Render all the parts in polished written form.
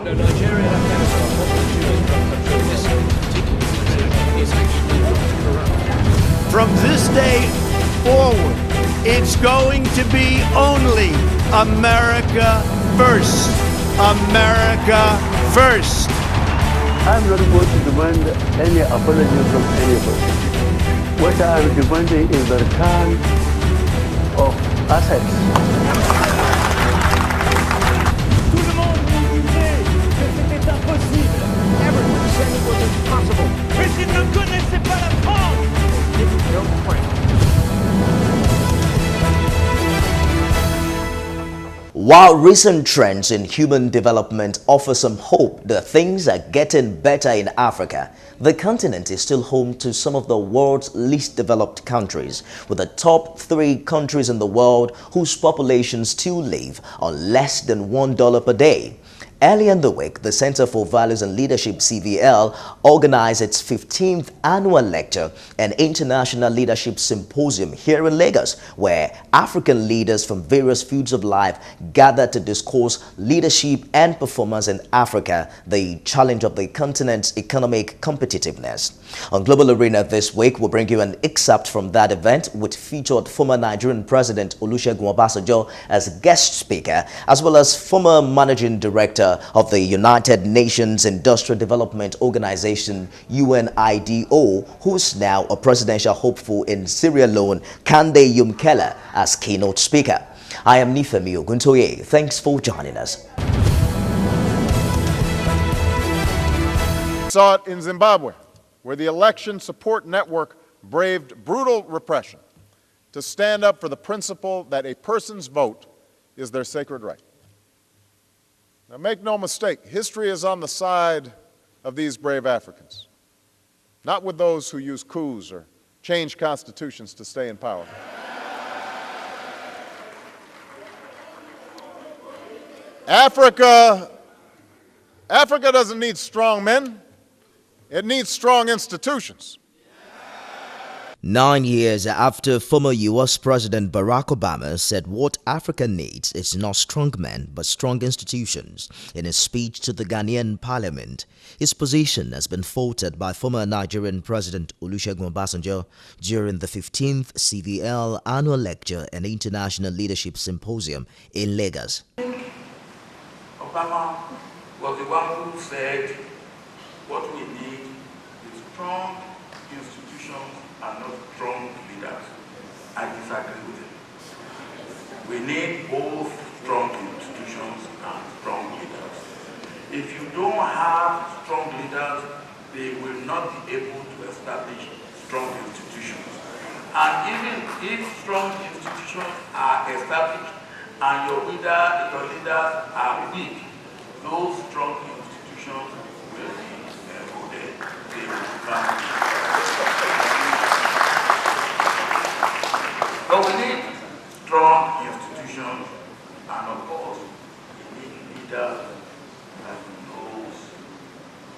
No, Nigeria and Afghanistan, what we're doing during this particular visit is actually not corrupt. From this day forward, it's going to be only America first. America first. I'm not going to demand any apology from anybody. What I am demanding is the return of assets. Tout le monde nous disait que c'était impossible. Everyone said it was impossible. Mais ils ne connaissaient pas la France. They didn't know France. While recent trends in human development offer some hope that things are getting better in Africa, the continent is still home to some of the world's least developed countries, with the top 3 countries in the world whose populations still live on less than $1 per day. Earlier in the week, the Center for Values and Leadership, CVL, organized its 15th annual lecture and international leadership symposium here in Lagos, where African leaders from various fields of life gathered to discuss leadership and performance in Africa, the challenge of the continent's economic competitiveness. On Global Arena this week, we'll bring you an excerpt from that event, which featured former Nigerian President Olusegun Obasanjo as guest speaker, as well as former Managing Director of the United Nations Industrial Development Organization, UNIDO, who's now a presidential hopeful in Sierra Leone, Kande Yumkela, as keynote speaker. I am Nifemi Oguntoye. Thanks for joining us. Saw it in Zimbabwe, where the election support network braved brutal repression to stand up for the principle that a person's vote is their sacred right. Now, make no mistake, history is on the side of these brave Africans, not with those who use coups or change constitutions to stay in power. Africa doesn't need strong men. It needs strong institutions. 9 years after former U.S. President Barack Obama said what Africa needs is not strong men but strong institutions in his speech to the Ghanaian parliament, his position has been faltered by former Nigerian President Olusegun Obasanjo during the 15th CVL annual lecture and international leadership symposium in Lagos. Obama was the one who said what we need is strong institutions and not strong leaders. I disagree with him. We need both strong institutions and strong leaders. If you don't have strong leaders, they will not be able to establish strong institutions. And even if strong institutions are established and your leaders are weak, those strong institutions will be eroded. They will come. But we need strong institutions, and of course, we need leaders that knows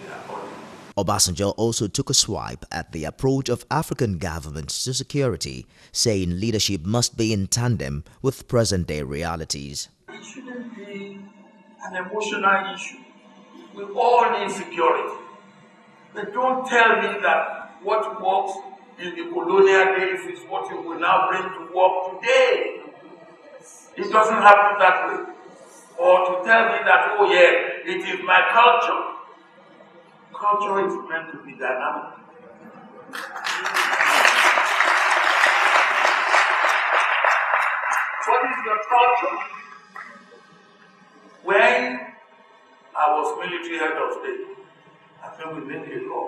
their audience. Obasanjo also took a swipe at the approach of African governments to security, saying leadership must be in tandem with present-day realities. It shouldn't be an emotional issue. We all need security. But don't tell me that what works in the colonial days is what you will now bring to work today. It doesn't happen that way. Or to tell me that, oh yeah, it is my culture. Culture is meant to be dynamic. What is your culture? When I was military head of state, I think we made a law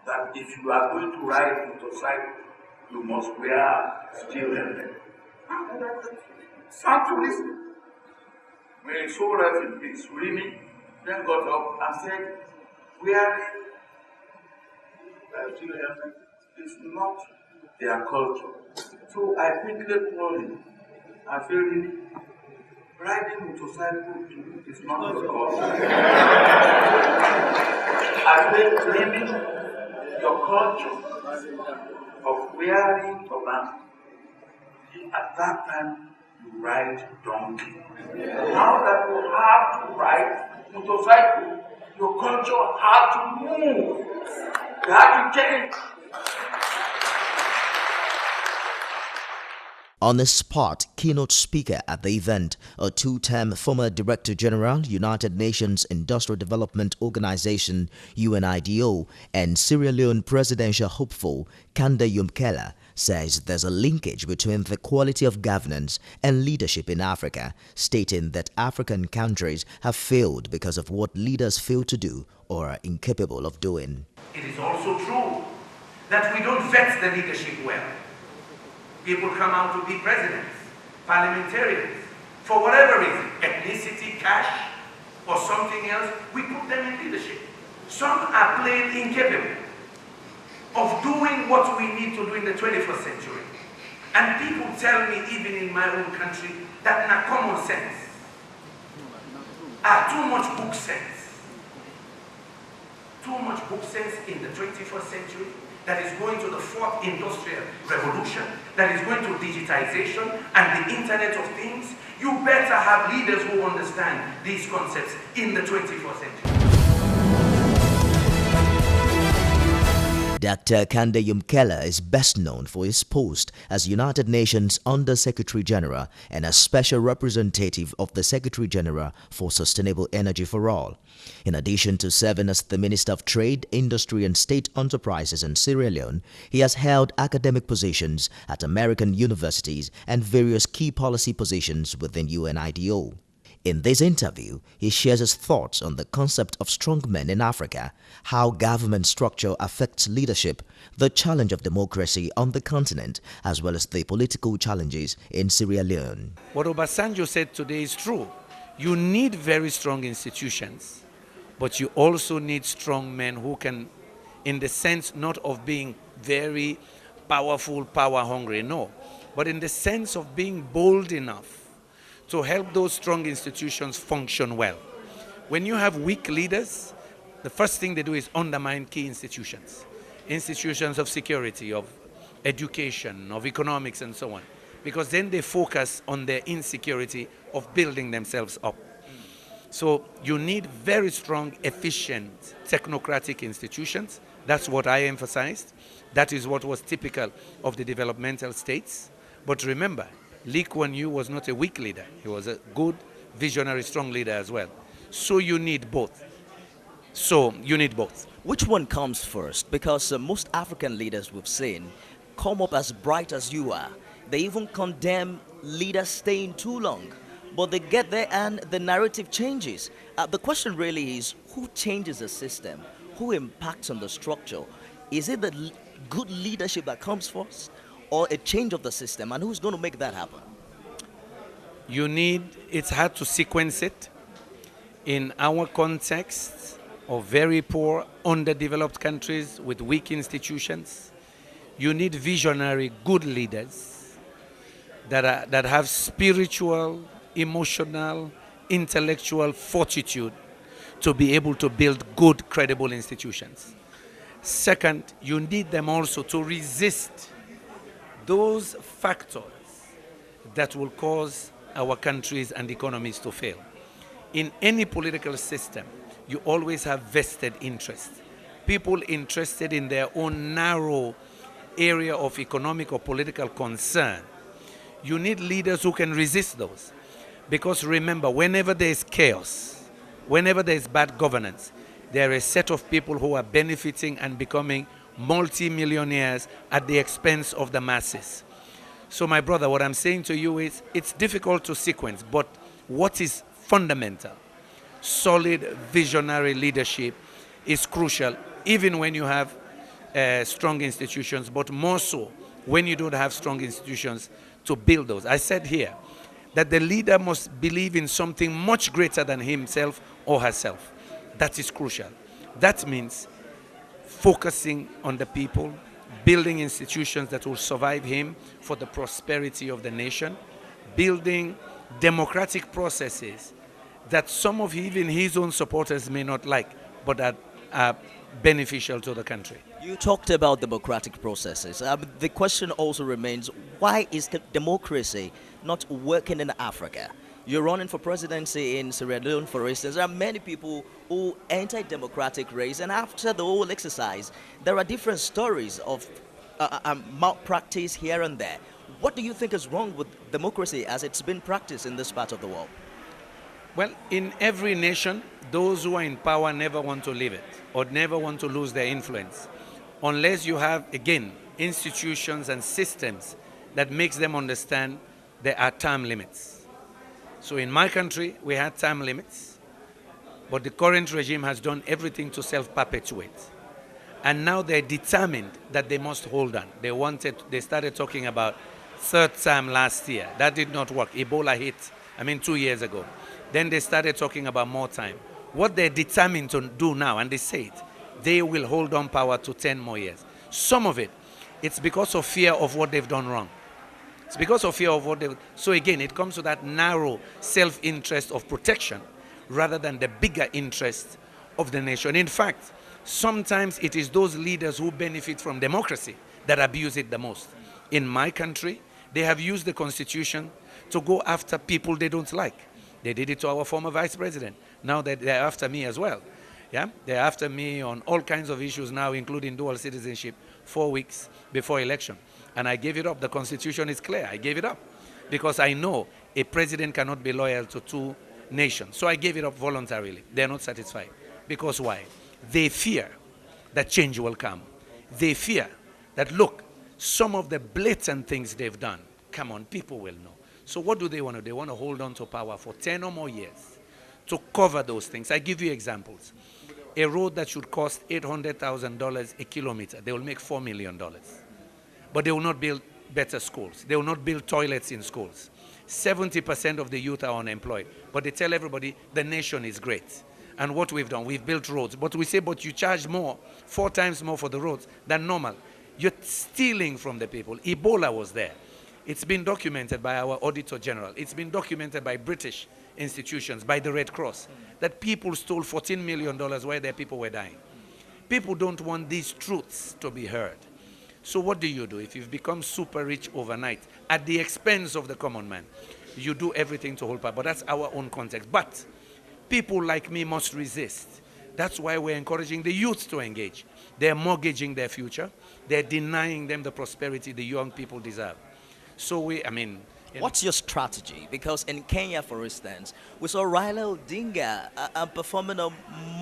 that if you are going to ride motorcycle, you must wear steel helmet. Sound to listen. When he saw that in peace, really, then got up and said, wearing steel helmet is not their culture. So I quickly called him. I feel really, riding motorcycle is not your culture. I think really, your culture of wearing turban, at that time you ride donkey. Now that you have to ride motorcycle, your culture had to move. You had to change. On the spot, keynote speaker at the event, a two-term former Director General, United Nations Industrial Development Organization, UNIDO, and Sierra Leone presidential hopeful, Kande Yumkela, says there's a linkage between the quality of governance and leadership in Africa, stating that African countries have failed because of what leaders fail to do or are incapable of doing. It is also true that we don't vet the leadership well. People come out to be presidents, parliamentarians, for whatever reason, ethnicity, cash, or something else, we put them in leadership. Some are plain incapable of doing what we need to do in the 21st century. And people tell me, even in my own country, that na common sense are too much book sense. Too much book sense in the 21st century that is going to the fourth industrial revolution, that is going to digitization and the Internet of Things. You better have leaders who understand these concepts in the 21st century. Dr. Kande Yumkela is best known for his post as United Nations Under-Secretary General and as Special Representative of the Secretary General for Sustainable Energy for All. In addition to serving as the Minister of Trade, Industry and State Enterprises in Sierra Leone, he has held academic positions at American universities and various key policy positions within UNIDO. In this interview, he shares his thoughts on the concept of strong men in Africa, how government structure affects leadership, the challenge of democracy on the continent, as well as the political challenges in Sierra Leone. What Obasanjo said today is true. You need very strong institutions, but you also need strong men who can, in the sense not of being very powerful, power hungry, no, but in the sense of being bold enough to help those strong institutions function well. When you have weak leaders, the first thing they do is undermine key institutions. Institutions of security, of education, of economics and so on. Because then they focus on their insecurity of building themselves up. So you need very strong, efficient, technocratic institutions. That's what I emphasized. That is what was typical of the developmental states. But remember, Lee Kuan Yew was not a weak leader. He was a good, visionary, strong leader as well. So you need both. Which one comes first? Because most African leaders we've seen come up as bright as you are. They even condemn leaders staying too long. But they get there and the narrative changes. The question really is, who changes the system? Who impacts on the structure? Is it the good leadership that comes first, or a change of the system, and who's going to make that happen? It's hard to sequence it. In our context of very poor, underdeveloped countries with weak institutions, you need visionary, good leaders that have spiritual, emotional, intellectual fortitude to be able to build good, credible institutions. Second, you need them also to resist those factors that will cause our countries and economies to fail. In any political system, you always have vested interest. People interested in their own narrow area of economic or political concern. You need leaders who can resist those. Because remember, whenever there is chaos, whenever there is bad governance, there are a set of people who are benefiting and becoming multi-millionaires at the expense of the masses. So my brother, what I'm saying to you is, it's difficult to sequence, but what is fundamental, solid visionary leadership is crucial, even when you have strong institutions, but more so when you don't have strong institutions to build those. I said here that the leader must believe in something much greater than himself or herself. That is crucial. That means focusing on the people, building institutions that will survive him for the prosperity of the nation, building democratic processes that some of even his own supporters may not like, but that are beneficial to the country. You talked about democratic processes. The question also remains, why is democracy not working in Africa? You're running for presidency in Sierra Leone, for instance. There are many people who enter a democratic race, and after the whole exercise, there are different stories of malpractice here and there. What do you think is wrong with democracy as it's been practiced in this part of the world? Well, in every nation, those who are in power never want to leave it or never want to lose their influence, unless you have, again, institutions and systems that makes them understand there are term limits. So in my country, we had term limits, but the current regime has done everything to self-perpetuate. And now they're determined that they must hold on. They started talking about third term last year. That did not work. Ebola hit, 2 years ago. Then they started talking about more time. What they're determined to do now, and they say it, they will hold on power to 10 more years. Some of it, it's because of fear of what they've done wrong. It's because of fear of what they've... So again, it comes to that narrow self-interest of protection rather than the bigger interest of the nation. In fact, sometimes it is those leaders who benefit from democracy that abuse it the most. In my country, they have used the constitution to go after people they don't like. They did it to our former vice president. Now they're after me as well. Yeah? They're after me on all kinds of issues now, including dual citizenship, 4 weeks before election. And I gave it up. The constitution is clear. I gave it up because I know a president cannot be loyal to two nations. So I gave it up voluntarily. They're not satisfied. Because why? They fear that change will come. They fear that, look, some of the blatant things they've done, come on, people will know. So what do they want to do? They want to hold on to power for 10 or more years to cover those things. I give you examples. A road that should cost $800,000 a kilometer, they will make $4 million. But they will not build better schools. They will not build toilets in schools. 70% of the youth are unemployed. But they tell everybody the nation is great. And what we've done, we've built roads. But we say, but you charge more, 4 times more for the roads than normal. You're stealing from the people. Ebola was there. It's been documented by our Auditor General. It's been documented by British institutions, by the Red Cross, that people stole $14 million while their people were dying. People don't want these truths to be heard. So what do? If you've become super rich overnight at the expense of the common man, you do everything to hold power. But that's our own context. But people like me must resist. That's why we're encouraging the youth to engage. They're mortgaging their future. They're denying them the prosperity the young people deserve. So What's your strategy? Because in Kenya, for instance, we saw Raila Odinga performing a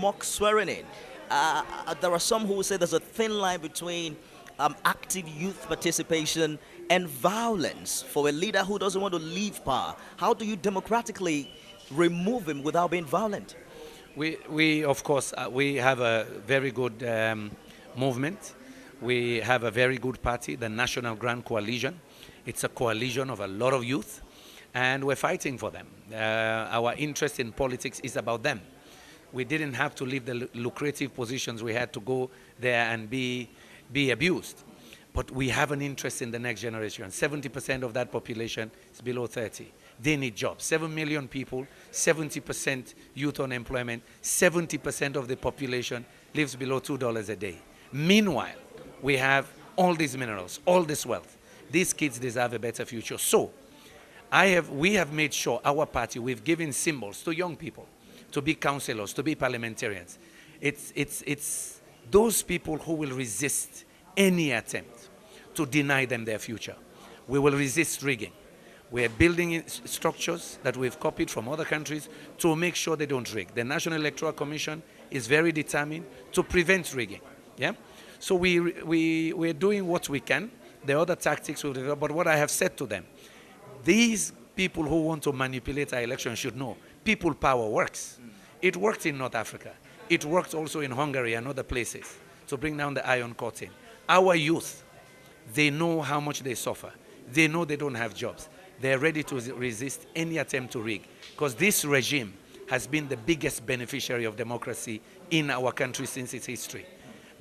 mock swearing-in. There are some who say there's a thin line between active youth participation and violence for a leader who doesn't want to leave power. How do you democratically remove him without being violent? We of course, we have a very good movement. We have a very good party, the National Grand Coalition. It's a coalition of a lot of youth, and we're fighting for them. Our interest in politics is about them. We didn't have to leave the lucrative positions we had to go there and be abused. But we have an interest in the next generation. 70% of that population is below 30. They need jobs. 7 million people, 70% youth unemployment, 70% of the population lives below $2 a day. Meanwhile, we have all these minerals, all this wealth. These kids deserve a better future. So we have made sure, our party, we've given symbols to young people, to be councillors, to be parliamentarians. It's those people who will resist any attempt to deny them their future. We will resist rigging. We're building structures that we've copied from other countries to make sure they don't rig. The National Electoral Commission is very determined to prevent rigging. Yeah? So we're doing what we can. The other tactics will develop, but what I have said to them, these people who want to manipulate our election should know people power works. It worked in North Africa. It worked also in Hungary and other places to bring down the Iron Curtain. Our youth, they know how much they suffer. They know they don't have jobs. They're ready to resist any attempt to rig, because this regime has been the biggest beneficiary of democracy in our country since its history.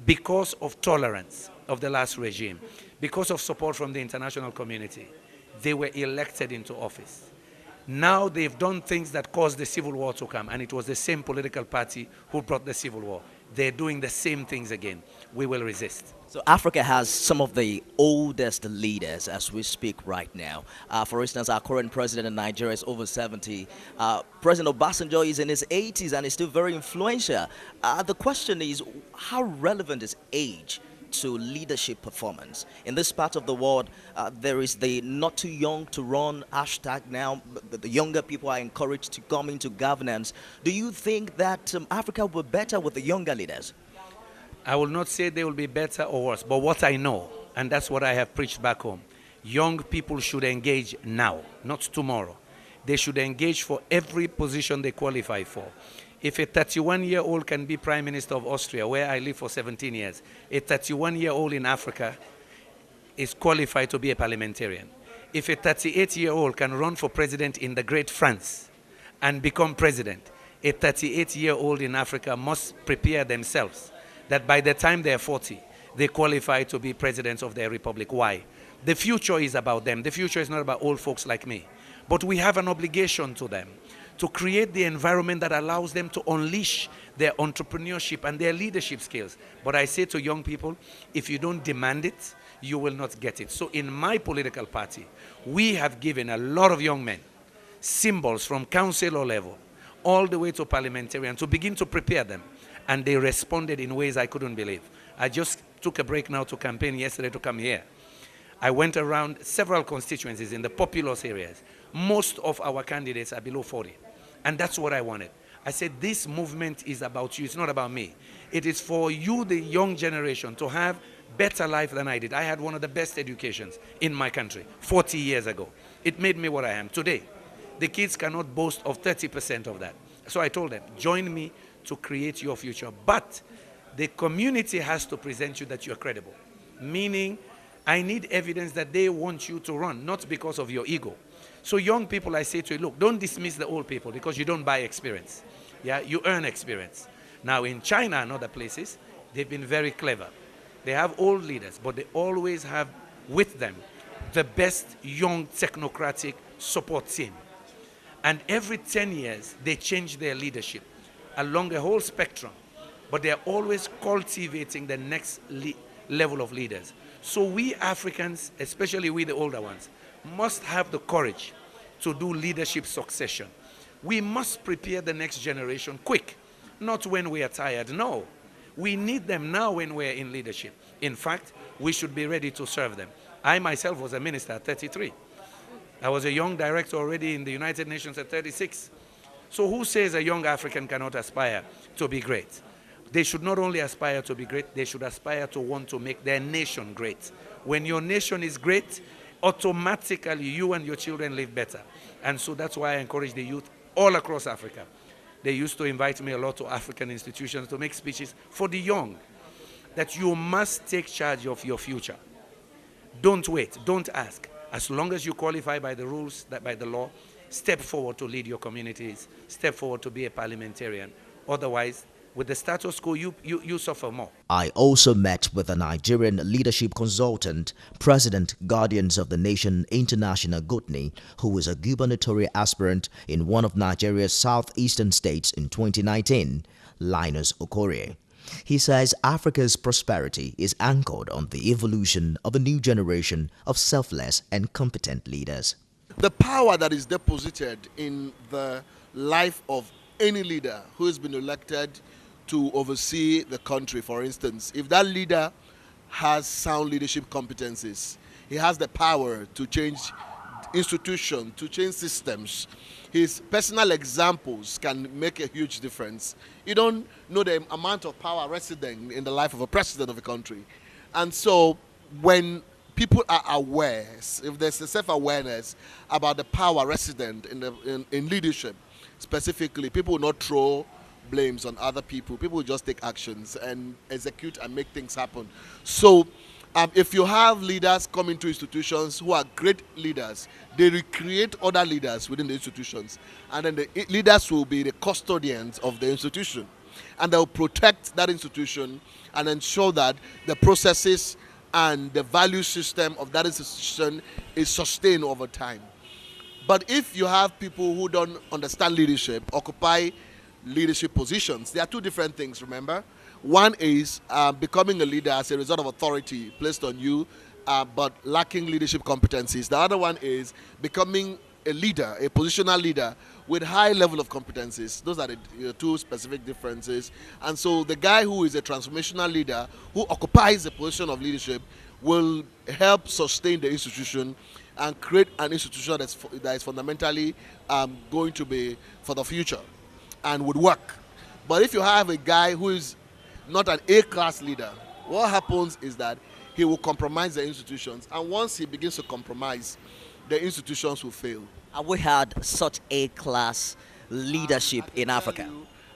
Because of tolerance of the last regime, because of support from the international community, they were elected into office. Now they've done things that caused the civil war to come, and it was the same political party who brought the civil war. they're doing the same things again, we will resist. So Africa has some of the oldest leaders as we speak right now. For instance, our current president in Nigeria is over 70. President Obasanjo is in his 80s and is still very influential. The question is, how relevant is age to leadership performance? In this part of the world, there is the not too young to run hashtag now. The younger people are encouraged to come into governance. Do you think that Africa will be better with the younger leaders? I will not say they will be better or worse, but what I know, and that's what I have preached back home, young people should engage now, not tomorrow. They should engage for every position they qualify for. If a 31-year-old can be Prime Minister of Austria, where I lived for 17 years, a 31-year-old in Africa is qualified to be a parliamentarian. If a 38-year-old can run for president in the great France and become president, a 38-year-old in Africa must prepare themselves that by the time they're 40, they qualify to be presidents of their republic. Why? The future is about them. The future is not about old folks like me. But we have an obligation to them to create the environment that allows them to unleash their entrepreneurship and their leadership skills. But I say to young people, if you don't demand it, you will not get it. So in my political party, we have given a lot of young men symbols from councillor level all the way to parliamentarian to begin to prepare them. And they responded in ways I couldn't believe. I just took a break now to campaign yesterday to come here. I went around several constituencies in the populous areas. Most of our candidates are below 40. And that's what I wanted. I said, this movement is about you. It's not about me. It is for you, the young generation, to have better life than I did. I had one of the best educations in my country 40 years ago. It made me what I am today. The kids cannot boast of 30% of that. So I told them, join me to create your future. But the community has to present you that you're credible. Meaning, I need evidence that they want you to run, not because of your ego. So young people, I say to you, look, don't dismiss the old people because you don't buy experience. Yeah, you earn experience. Now in China and other places, they've been very clever. They have old leaders, but they always have with them the best young technocratic support team. And every 10 years, they change their leadership along a whole spectrum, but they're always cultivating the next level of leaders. So we Africans, especially we the older ones, must have the courage to do leadership succession. We must prepare the next generation quick, not when we are tired. No, we need them now when we're in leadership. In fact, we should be ready to serve them. I myself was a minister at 33. I was a young director already in the United Nations at 36. So who says a young African cannot aspire to be great? They should not only aspire to be great, they should aspire to want to make their nation great. When your nation is great, automatically you and your children live better. And so that's why I encourage the youth all across Africa. They used to invite me a lot to African institutions to make speeches for the young, that you must take charge of your future. Don't wait, don't ask. As long as you qualify by the rules, by the law, step forward to lead your communities, step forward to be a parliamentarian. Otherwise, with the status quo, you suffer more. I also met with a Nigerian leadership consultant, President Guardians of the Nation International Gutni, who was a gubernatorial aspirant in one of Nigeria's southeastern states in 2019, Linus Okorie. He says Africa's prosperity is anchored on the evolution of a new generation of selfless and competent leaders. The power that is deposited in the life of any leader who has been elected to oversee the country, for instance, if that leader has sound leadership competencies, he has the power to change institutions, to change systems. His personal examples can make a huge difference. You don't know the amount of power resident in the life of a president of a country. And so when people are aware, if there's a self-awareness about the power resident in leadership, specifically, people will not throw blames on other people. People will just take actions and execute and make things happen. So if you have leaders come into institutions who are great leaders, they recreate other leaders within the institutions. And then the leaders will be the custodians of the institution. And they'll protect that institution and ensure that the processes and the value system of that institution is sustained over time. But if you have people who don't understand leadership, occupy leadership positions. There are two different things, remember? One is becoming a leader as a result of authority placed on you, but lacking leadership competencies. The other one is becoming a leader, a positional leader with high level of competencies. Those are the two specific differences. And so the guy who is a transformational leader, who occupies a position of leadership, will help sustain the institution and create an institution that is fundamentally going to be for the future and would work. But if you have a guy who is not an A-class leader, what happens is that he will compromise the institutions, and once he begins to compromise, the institutions will fail. Have we had such A-class leadership in Africa?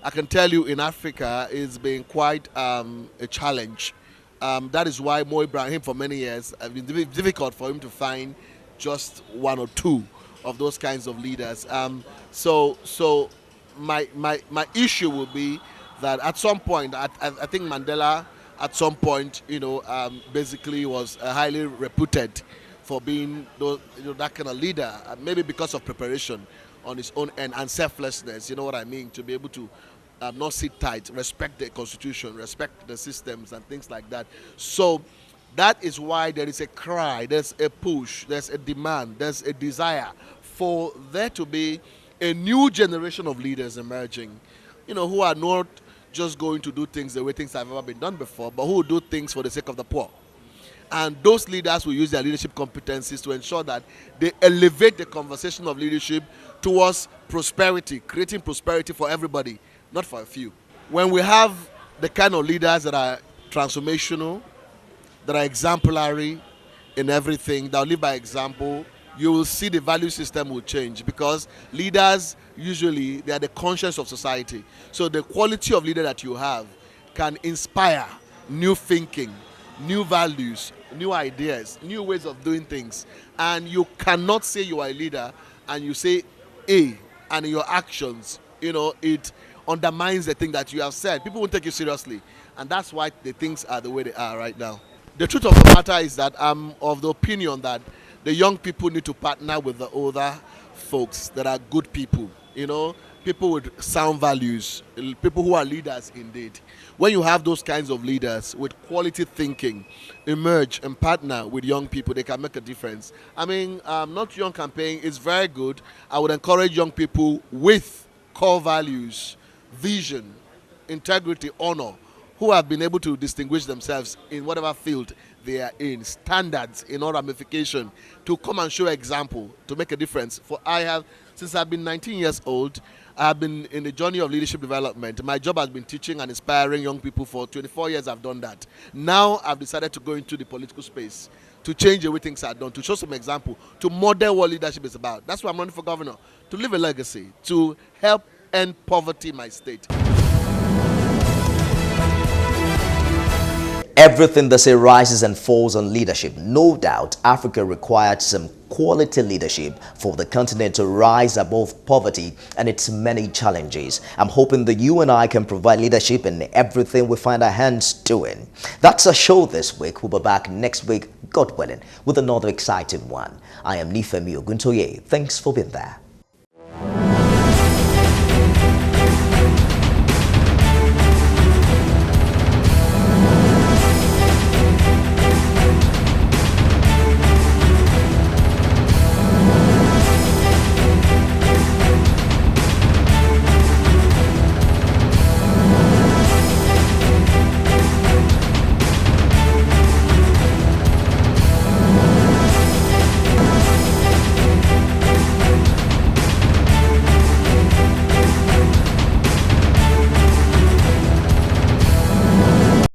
I can tell you in Africa it's been quite a challenge. That is why Mo Ibrahim for many years has been difficult for him to find just one or two of those kinds of leaders. So my issue will be that at some point, I think Mandela at some point, basically was highly reputed for being that kind of leader, maybe because of preparation on his own end and selflessness, you know what I mean, to be able to not sit tight, respect the constitution, respect the systems and things like that. So that is why there is a cry, there's a push, there's a demand, there's a desire for there to be a new generation of leaders emerging, who are not just going to do things the way things have ever been done before, but who will do things for the sake of the poor. And those leaders will use their leadership competencies to ensure that they elevate the conversation of leadership towards prosperity, creating prosperity for everybody, not for a few. When we have the kind of leaders that are transformational, that are exemplary in everything, that will live by example, you will see the value system will change, because leaders usually, they are the conscience of society. So the quality of leader that you have can inspire new thinking, new values, new ideas, new ways of doing things. And you cannot say you are a leader and you say A, and in your actions, it undermines the thing that you have said. People won't take you seriously. And that's why the things are the way they are right now. The truth of the matter is that I'm of the opinion that the young people need to partner with the older folks that are good people, people with sound values, people who are leaders indeed. When you have those kinds of leaders with quality thinking emerge and partner with young people, they can make a difference. I mean, Not Young campaign is very good. I would encourage young people with core values, vision, integrity, honor, who have been able to distinguish themselves in whatever field they are in, standards in all ramification, to come and show example, to make a difference. Since I've been 19 years old, I've been in the journey of leadership development. My job has been teaching and inspiring young people. For 24 years I've done that. Now I've decided to go into the political space, to change the way things are done, to show some example, to model what leadership is about. That's why I'm running for governor, to leave a legacy, to help end poverty in my state. Everything they say rises and falls on leadership. No doubt, Africa required some quality leadership for the continent to rise above poverty and its many challenges. I'm hoping that you and I can provide leadership in everything we find our hands doing. That's our show this week. We'll be back next week, God willing, with another exciting one. I am Nifemi Oguntoye. Thanks for being there.